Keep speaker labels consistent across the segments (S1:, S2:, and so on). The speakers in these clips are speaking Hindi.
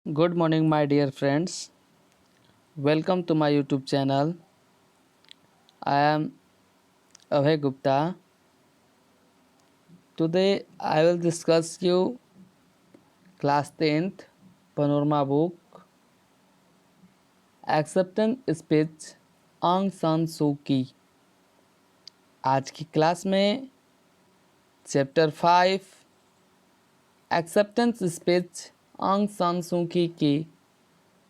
S1: Good morning, my dear friends. Welcome to my YouTube channel. I am Abhay Gupta. Today I will discuss you class 10th panorama book Acceptance Speech आंग सान सू की। आज की क्लास में चैप्टर 5 एक्सेप्टेंस स्पीच आंग सान सू की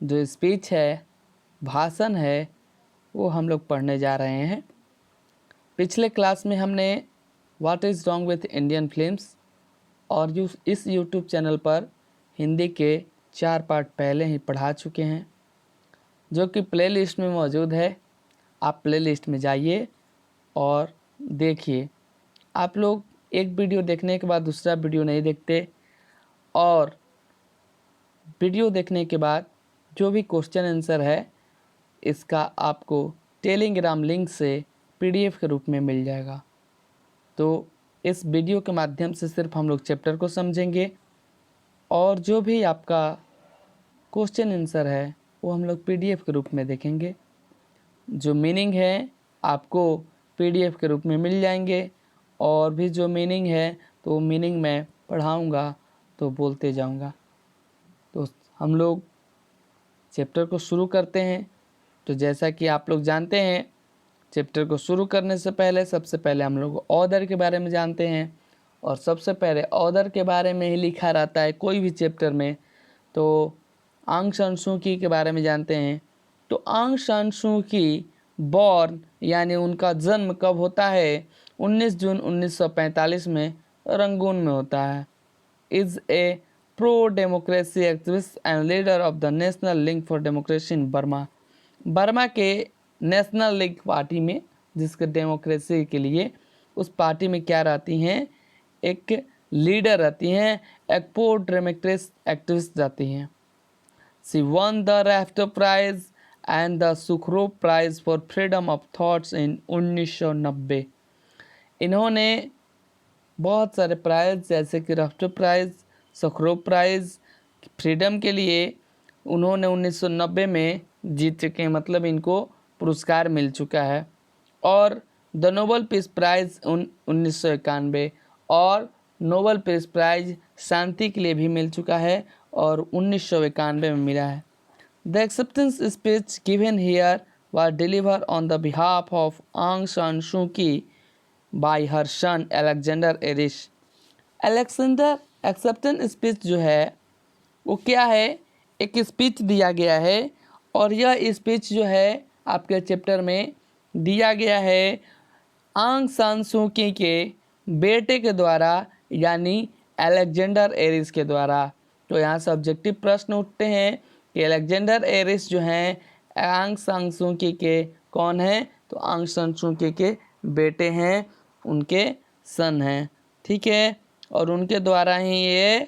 S1: जो स्पीच है, भाषण है, वो हम लोग पढ़ने जा रहे हैं। पिछले क्लास में हमने what is wrong with Indian films और इस यूट्यूब चैनल पर हिंदी के 4 पार्ट पहले ही पढ़ा चुके हैं, जो कि प्लेलिस्ट में मौजूद है। आप प्लेलिस्ट में जाइए और देखिए। आप लोग एक वीडियो देखने के बाद दूसरा वीडियो नहीं देखते, और वीडियो देखने के बाद जो भी क्वेश्चन आंसर है इसका आपको टेलीग्राम लिंक से PDF के रूप में मिल जाएगा। तो इस वीडियो के माध्यम से सिर्फ हम लोग चैप्टर को समझेंगे और जो भी आपका क्वेश्चन आंसर है वो हम लोग PDF के रूप में देखेंगे। जो मीनिंग है आपको PDF के रूप में मिल जाएंगे, और भी जो मीनिंग है तो वो मीनिंग मैं पढ़ाऊँगा तो बोलते जाऊँगा। तो हम लोग चैप्टर को शुरू करते हैं। तो जैसा कि आप लोग जानते हैं, चैप्टर को शुरू करने से पहले सबसे पहले हम लोग ऑथर के बारे में जानते हैं, और सबसे पहले ऑथर के बारे में ही लिखा रहता है कोई भी चैप्टर में। तो आंग सान सू की के बारे में जानते हैं। तो आंग सान सू की बॉर्न यानी उनका जन्म कब होता है? 19 जून 1945 में रंगून में होता है। Is a pro democracy activist and leader of the national link for democracy in Burma. Burma के नेशनल लीग पार्टी में, जिसके डेमोक्रेसी के लिए उस पार्टी में क्या रहती हैं, एक लीडर रहती हैं, एक प्रो डेमोक्रेसी एक्टिविस्ट रहती हैं। She won the Rafto prize and the Sakharov prize for freedom of thoughts in 1990। इन्होंने बहुत सारे प्राइज जैसे कि Rafto prize, Sakharov prize, freedom के लिए उन्होंने 1990 में जीत चुके हैं, मतलब इनको पुरस्कार मिल चुका है। और द नोबेल पीस प्राइज 1991 और नोबेल पीस प्राइज शांति के लिए भी मिल चुका है और 1991 में मिला है। The acceptance speech given here was delivered on the behalf of Aung San Suu Kyi by her son Alexander Aris. Alexander acceptance speech जो है वो क्या है? एक स्पीच दिया गया है, और यह स्पीच जो है आपके चैप्टर में दिया गया है आंग सान सू की के बेटे के द्वारा, यानी अलेक्जेंडर एरिस के द्वारा। तो यहाँ से ऑब्जेक्टिव प्रश्न उठते हैं कि अलेक्जेंडर एरिस जो हैं आंग सान सू की के कौन हैं? तो आंग सान सू की के बेटे हैं, उनके सन हैं, ठीक है। और उनके द्वारा ही ये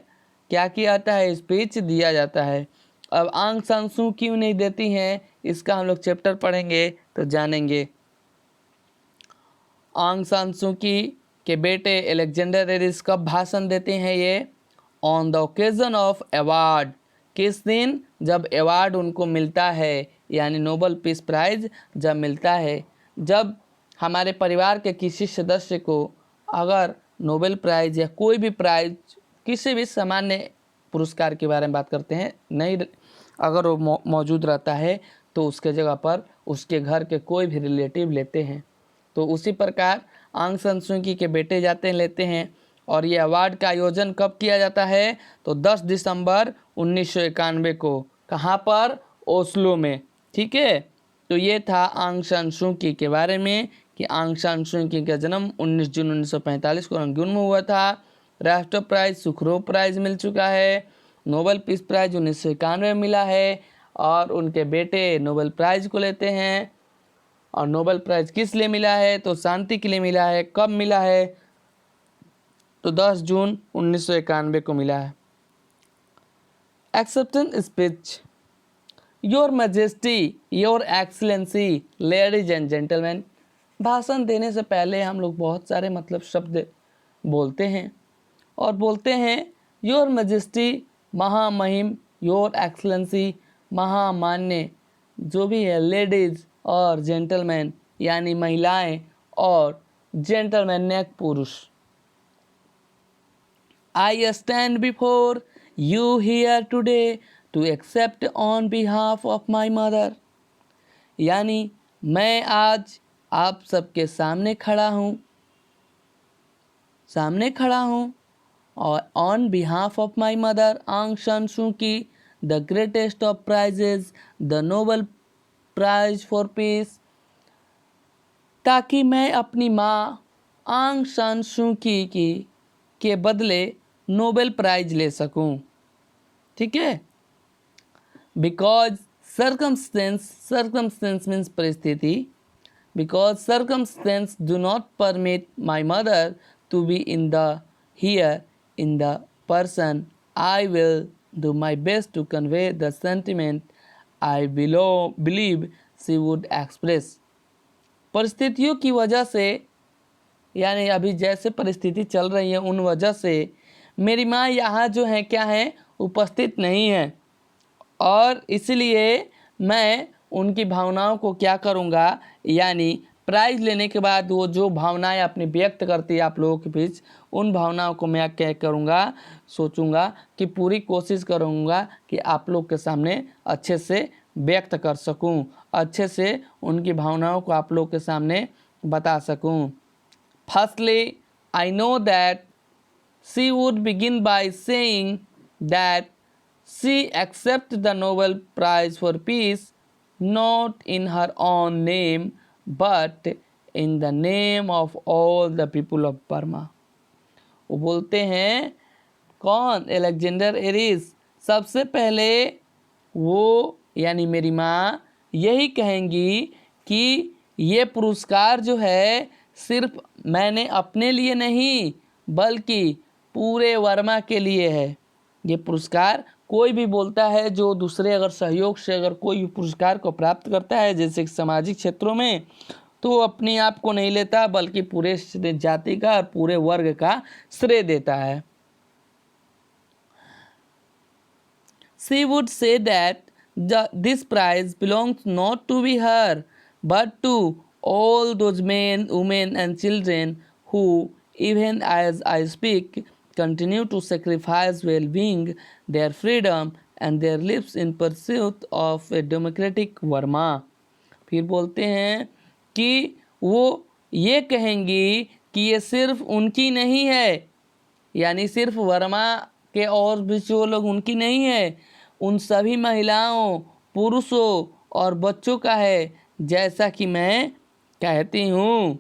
S1: क्या किया जाता है? स्पीच दिया जाता है। अब आंग सान सू क्यों नहीं देती हैं, इसका हम लोग चैप्टर पढ़ेंगे तो जानेंगे। आंग सान सू की के बेटे अलेक्जेंडर एरिस कब भाषण देते हैं? ये on the occasion of award. किस दिन? जब अवार्ड उनको मिलता है, यानी नोबेल पीस प्राइज जब मिलता है। जब हमारे परिवार के किसी सदस्य को अगर नोबेल प्राइज या कोई भी प्राइज, किसी भी सामान्य पुरस्कार के बारे में बात करते हैं, नहीं अगर वो मौजूद रहता है तो उसके जगह पर उसके घर के कोई भी रिलेटिव लेते हैं। तो उसी प्रकार आंग सान सू की के बेटे जाते हैं, लेते हैं। और ये अवार्ड का आयोजन कब किया जाता है? तो 10 दिसंबर 1991 को। कहाँ पर? ओस्लो में, ठीक है। तो ये था आंग सान सू की के बारे में कि आंग सान सू की का जन्म 19 जून 1945 को रंगून में हुआ था। राष्ट्र प्राइज, सुखरोव प्राइज मिल चुका है। नोबेल पीस प्राइज 1991 में मिला है, और उनके बेटे नोबेल प्राइज को लेते हैं। और नोबेल प्राइज किस लिए मिला है? तो शांति के लिए मिला है। कब मिला है? तो 10 जून 1991 को मिला है। Acceptance speech. Your majesty, your excellency, ladies and gentleman. भाषण देने से पहले हम लोग बहुत सारे मतलब शब्द बोलते हैं, और बोलते हैं योर मैजेस्टी, महामहिम, योर एक्सलेंसी, महामान्य, जो भी है, लेडीज और जेंटलमैन यानी महिलाएं और जेंटलमैन यानी पुरुष। I stand before you here today to accept on behalf of my mother, यानी मैं आज आप सबके सामने खड़ा हूँ और on behalf of my mother Aung San Suu की, the greatest of prizes, the Nobel Prize for peace, ताकि मैं अपनी माँ आंग सान सू की के बदले नोबेल प्राइज ले सकूं। ठीक है। बिकॉज सर्कमस्टेंस मीन्स परिस्थिति, because circumstances do not permit my mother to be in the here in the person, I will do my best to convey the sentiment I believe she would express. परिस्थितियों की वजह से, यानी अभी जैसे परिस्थिति चल रही है उन वजह से मेरी माँ यहाँ जो है क्या है, उपस्थित नहीं है, और इसलिए मैं उनकी भावनाओं को क्या करूँगा, यानी प्राइज़ लेने के बाद वो जो भावनाएं अपनी व्यक्त करती है आप लोगों के बीच, उन भावनाओं को मैं क्या करूँगा, सोचूंगा कि पूरी कोशिश करूँगा कि आप लोग के सामने अच्छे से व्यक्त कर सकूँ, अच्छे से उनकी भावनाओं को आप लोग के सामने बता सकूँ। Firstly I know that she would begin by saying that she accepted the Nobel Prize for Peace not in her own name but in the name of all the people of Burma। वो बोलते हैं, कौन? Alexander Aris. सबसे पहले वो यानी मेरी माँ यही कहेंगी कि ये पुरस्कार जो है सिर्फ मैंने अपने लिए नहीं बल्कि पूरे वर्मा के लिए है। ये पुरस्कार कोई भी बोलता है, जो दूसरे अगर सहयोग से अगर कोई पुरस्कार को प्राप्त करता है जैसे सामाजिक क्षेत्रों में, तो वो अपने आप को नहीं लेता बल्कि पूरे जाति का और पूरे वर्ग का श्रेय देता है। She would say that this prize belongs not to be her but to all those men, women and children who, even as I speak, continue to sacrifice well-being, their freedom and their lives in pursuit of a democratic Burma। फिर बोलते हैं कि वो ये कहेंगी कि ये सिर्फ उनकी नहीं है, यानी सिर्फ वर्मा के और भी जो लोग उनकी नहीं है, उन सभी महिलाओं, पुरुषों और बच्चों का है। जैसा कि मैं कहती हूँ,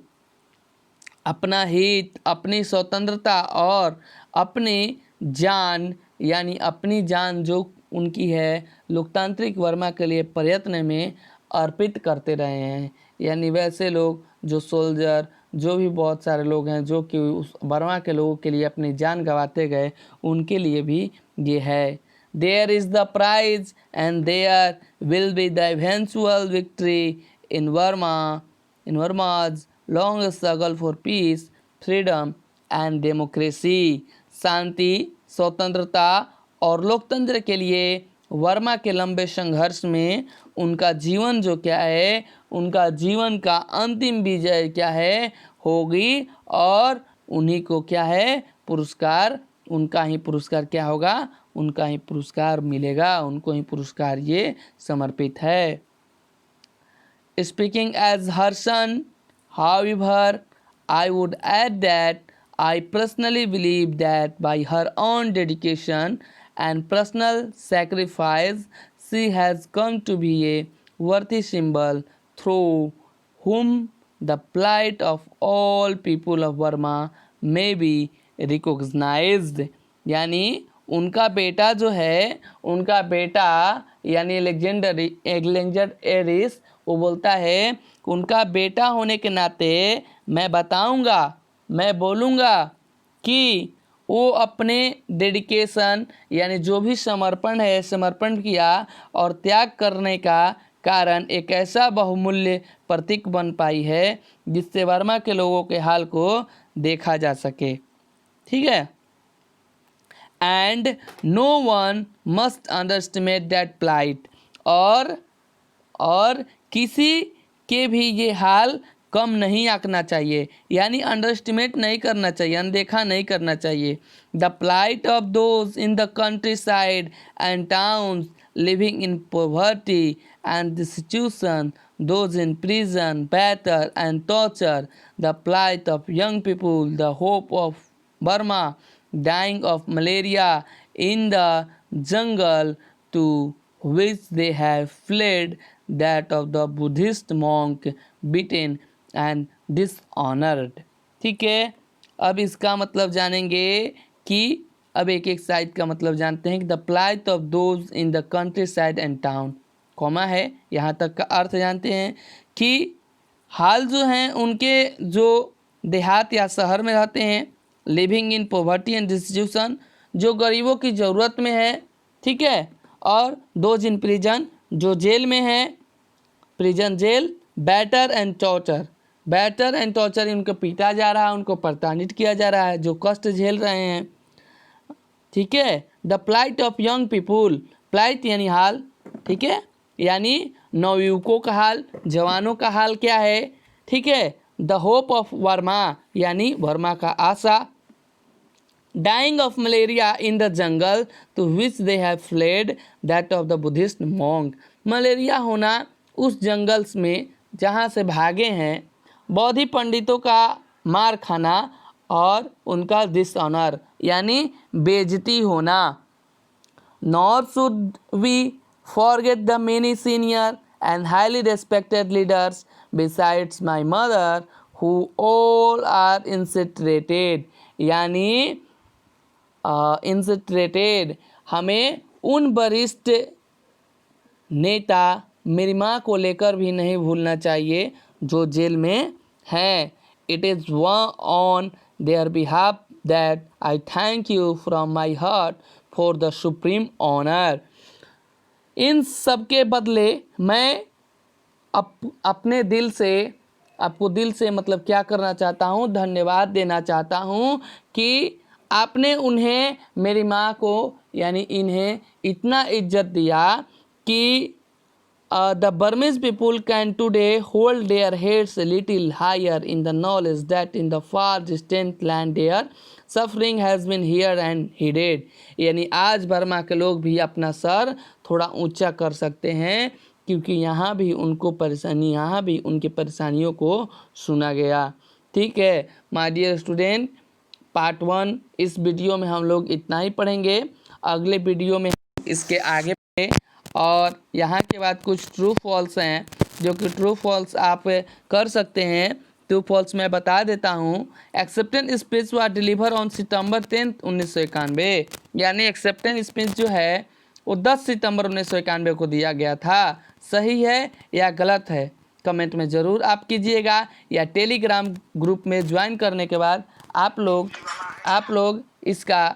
S1: अपना हित, अपनी स्वतंत्रता और अपनी जान, यानी अपनी जान जो उनकी है लोकतांत्रिक वर्मा के लिए प्रयत्न में अर्पित करते रहे हैं। यानी वैसे लोग जो सोल्जर, जो भी बहुत सारे लोग हैं जो कि उस वर्मा के लोगों के लिए अपनी जान गंवाते गए, उनके लिए भी ये है। There is the prize and there will be the eventual victory in Burma's long struggle for peace, freedom and democracy। शांति, स्वतंत्रता और लोकतंत्र के लिए वर्मा के लंबे संघर्ष में उनका जीवन जो क्या है, उनका जीवन का अंतिम विजय क्या है, होगी, और उन्हीं को क्या है पुरस्कार, उनका ही पुरस्कार क्या होगा, उनका ही पुरस्कार मिलेगा, उनको ही पुरस्कार ये समर्पित है। Speaking as her son, however, I would add that I personally believe that by her own dedication and personal sacrifice, she has come to be a worthy symbol through whom the plight of all people of Burma may be recognized। यानी उनका बेटा जो है, उनका बेटा यानी अलेक्जेंडर एरिस, वो बोलता है कि उनका बेटा होने के नाते मैं बताऊंगा, मैं बोलूँगा कि वो अपने डेडिकेशन यानी जो भी समर्पण किया और त्याग करने का कारण एक ऐसा बहुमूल्य प्रतीक बन पाई है जिससे वर्मा के लोगों के हाल को देखा जा सके। ठीक है। And no one must underestimate that plight, और किसी के भी ये हाल कम नहीं आंकना चाहिए, यानी अंडरस्टिमेट नहीं करना चाहिए, अनदेखा नहीं करना चाहिए। The plight of those in the countryside and towns living in poverty and destitution, those in prison, battle and torture, the plight of young people, the hope of Burma, dying of malaria in the jungle to which they have fled, that of the Buddhist monk beaten and dishonored। ठीक है, अब इसका मतलब जानेंगे कि अब एक एक साइड का मतलब जानते हैं कि the plight of those in the countryside and town, comma है, यहाँ तक का अर्थ जानते हैं कि हाल जो हैं उनके जो देहात या शहर में रहते हैं, living in poverty and destitution, जो गरीबों की ज़रूरत में है, ठीक है, और दोज इन प्रिजन, जो जेल में है, प्रिजन जेल, batter and torture, batter and torture, उनको पीटा जा रहा है, उनको प्रताड़ित किया जा रहा है, जो कष्ट झेल रहे हैं, ठीक है। The plight of young people, plight यानी हाल, ठीक है, यानी नवयुवकों का हाल, जवानों का हाल क्या है, ठीक है। द होप ऑफ वर्मा, यानी वर्मा का आशा। Dying of malaria in the jungle to which they have fled, that of the Buddhist monk, malaria होना उस जंगल में जहाँ से भागे हैं, बौद्धि पंडितों का मार खाना और उनका डिसऑनर यानी बेइज्जती होना। Nor should we forget the many senior and highly respected leaders besides my mother who all are incarcerated, यानी incarcerated, हमें उन वरिष्ठ नेता मेरी माँ को लेकर भी नहीं भूलना चाहिए जो जेल में हैं। It is on their behalf that I thank you from my heart for the supreme honor। इन सब के बदले मैं अपने दिल से, आपको दिल से मतलब क्या करना चाहता हूँ, धन्यवाद देना चाहता हूँ कि आपने उन्हें, मेरी माँ को यानी इन्हें इतना इज्जत दिया कि the Burmese people can today hold their heads little higher in the knowledge that in the far distant land their suffering has been heard and heeded, यानी आज बर्मा के लोग भी अपना सर थोड़ा ऊंचा कर सकते हैं क्योंकि यहाँ भी उनको परेशानी, यहाँ भी उनकी परेशानियों को सुना गया। ठीक है माय डियर स्टूडेंट, पार्ट 1 इस वीडियो में हम लोग इतना ही पढ़ेंगे। अगले वीडियो में इसके आगे और यहाँ के बाद कुछ ट्रू फॉल्स हैं जो कि ट्रू फॉल्स आप कर सकते हैं। ट्रू फॉल्स मैं बता देता हूँ। Acceptance speech was delivered on सितंबर 10, 1991, यानी एक्सेप्टेंस स्पीच जो है वो 10 सितंबर 1991 को दिया गया था। सही है या गलत है कमेंट में ज़रूर आप कीजिएगा, या टेलीग्राम ग्रुप में ज्वाइन करने के बाद आप लोग इसका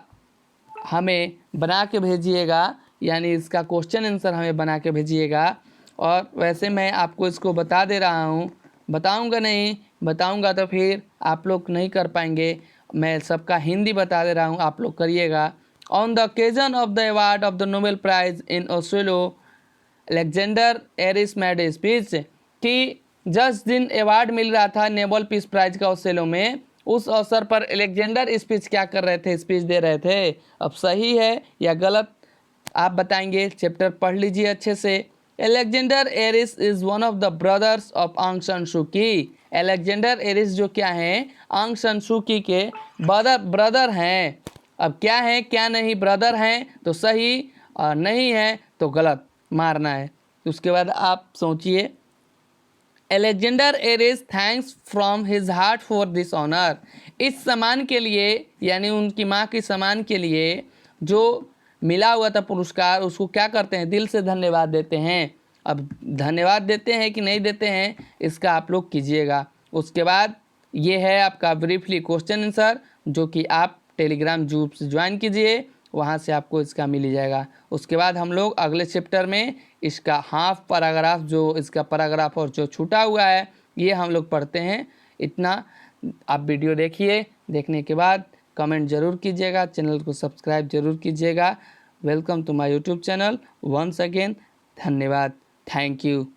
S1: हमें बना के भेजिएगा, यानी इसका क्वेश्चन आंसर हमें बना के भेजिएगा। और वैसे मैं आपको इसको बता दे रहा हूँ, बताऊँगा तो फिर आप लोग नहीं कर पाएंगे। मैं सबका हिंदी बता दे रहा हूँ, आप लोग करिएगा। On the occasion of the award of the Nobel prize in Oslo, Alexander Aris made speech, कि जिस दिन अवार्ड मिल रहा था नोबेल पीस प्राइज का ओस्लो में, उस अवसर पर अलेक्जेंडर स्पीच क्या कर रहे थे, स्पीच दे रहे थे। अब सही है या गलत आप बताएंगे, चैप्टर पढ़ लीजिए अच्छे से। Alexander Aris is one of the brothers of Aung San Suu की। अलेक्जेंडर एरिस जो क्या हैं, आंग सान सू की के ब्रदर हैं। अब क्या है क्या नहीं, ब्रदर हैं तो सही और नहीं है तो गलत मारना है। उसके बाद आप सोचिए, Alexander Aris thanks from his heart for this honour, इस सम्मान के लिए यानी उनकी माँ के सम्मान के लिए जो मिला हुआ था पुरस्कार, उसको क्या करते हैं, दिल से धन्यवाद देते हैं। अब धन्यवाद देते हैं कि नहीं देते हैं इसका आप लोग कीजिएगा। उसके बाद ये है आपका ब्रीफली क्वेश्चन आंसर, जो कि आप टेलीग्राम ग्रुप से ज्वाइन कीजिए, वहाँ से आपको इसका मिल जाएगा। उसके बाद हम लोग अगले चैप्टर में इसका हाफ पैराग्राफ, जो इसका पैराग्राफ और जो छूटा हुआ है ये हम लोग पढ़ते हैं। इतना आप वीडियो देखिए, देखने के बाद कमेंट ज़रूर कीजिएगा, चैनल को सब्सक्राइब जरूर कीजिएगा। Welcome to my YouTube channel once again. धन्यवाद, थैंक यू।